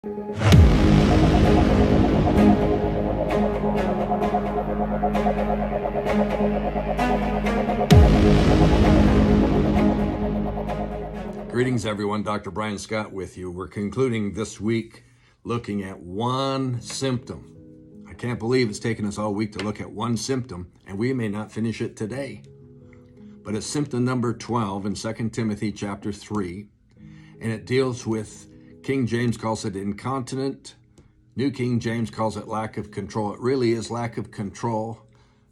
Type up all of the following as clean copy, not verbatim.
Greetings, everyone. Dr. Brian Scott with you. We're concluding this week looking at one symptom. I can't believe it's taken us all week to look at one symptom, and we may not finish it today. But it's symptom number 12 in 2 Timothy chapter 3, and it deals with, King James calls it incontinent. New King James calls it lack of control. It really is lack of control.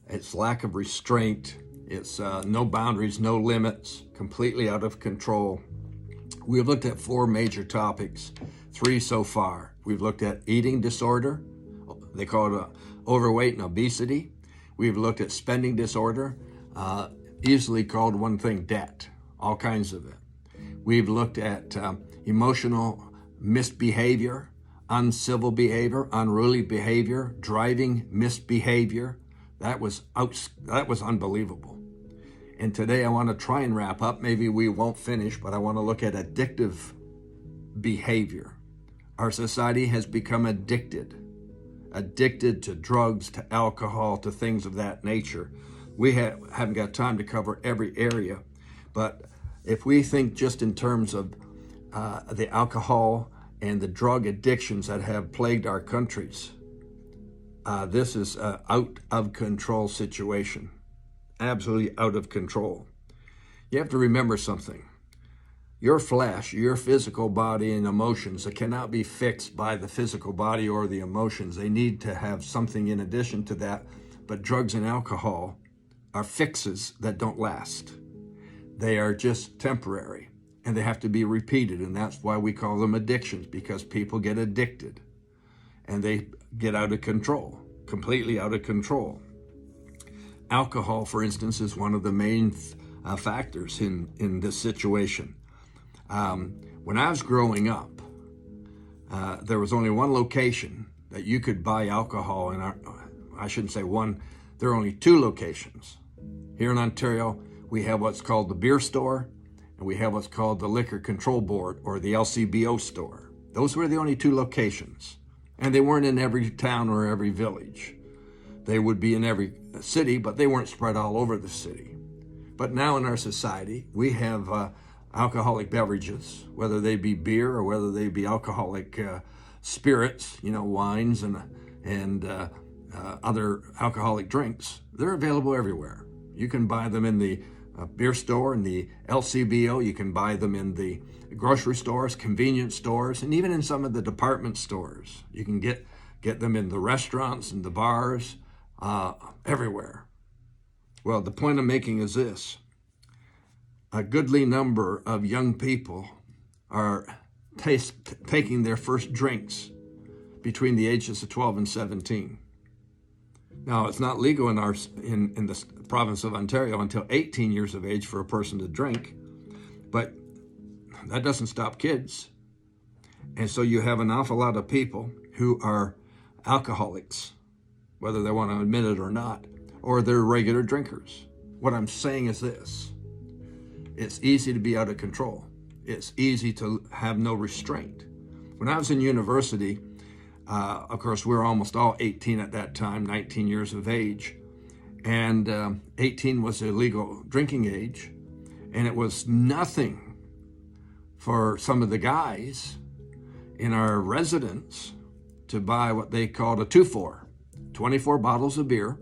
It's lack of restraint. It's no boundaries, no limits, completely out of control. We've looked at 4 major topics, 3 so far. We've looked at eating disorder. They call it overweight and obesity. We've looked at spending disorder, easily called one thing debt, all kinds of it. We've looked at emotional misbehavior, uncivil behavior, unruly behavior, driving misbehavior. That was unbelievable. And today I want to try and wrap up. Maybe we won't finish, but I want to look at addictive behavior. Our society has become addicted to drugs, to alcohol, to things of that nature. We haven't got time to cover every area, but if we think just in terms of the alcohol and the drug addictions that have plagued our countries, this is an out of control situation. Absolutely out of control. You have to remember something. Your flesh, your physical body and emotions, they cannot be fixed by the physical body or the emotions. They need to have something in addition to that. But drugs and alcohol are fixes that don't last. They are just temporary, and they have to be repeated. And that's why we call them addictions, because people get addicted and they get out of control, completely out of control. Alcohol, for instance, is one of the main factors in this situation. When I was growing up, there was only one location that you could buy alcohol in. I shouldn't say one, there are only 2 locations. Here in Ontario, we have what's called the beer store, and we have what's called the Liquor Control Board, or the LCBO store. Those were the only 2 locations, and they weren't in every town or every village. They would be in every city, but they weren't spread all over the city. But now in our society, we have alcoholic beverages, whether they be beer or whether they be alcoholic spirits, wines and other alcoholic drinks. They're available everywhere. You can buy them in the beer store, in the LCBO. You can buy them in the grocery stores, convenience stores, and even in some of the department stores. You can get them in the restaurants and the bars, everywhere. Well, the point I'm making is this. A goodly number of young people are taking their first drinks between the ages of 12 and 17. Now, it's not legal in the province of Ontario until 18 years of age for a person to drink, but that doesn't stop kids. And so you have an awful lot of people who are alcoholics, whether they want to admit it or not, or they're regular drinkers. What I'm saying is this. It's easy to be out of control. It's easy to have no restraint. When I was in university, of course, we were almost all 18 at that time, 19 years of age. And 18 was the legal drinking age. And it was nothing for some of the guys in our residence to buy what they called a 2-4, 24 bottles of beer,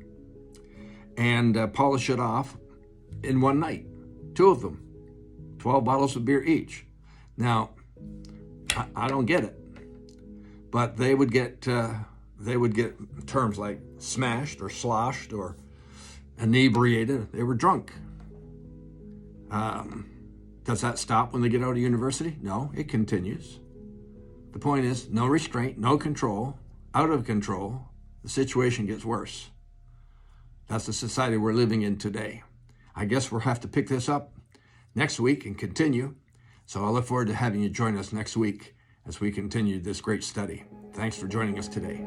and polish it off in one night. 2 of them, 12 bottles of beer each. Now, I don't get it, but they would get terms like smashed or sloshed or inebriated. They were drunk. Does that stop when they get out of university? No, it continues. The point is, no restraint, no control, out of control, the situation gets worse. That's the society we're living in today. I guess we'll have to pick this up next week and continue. So I look forward to having you join us next week as we continue this great study. Thanks for joining us today.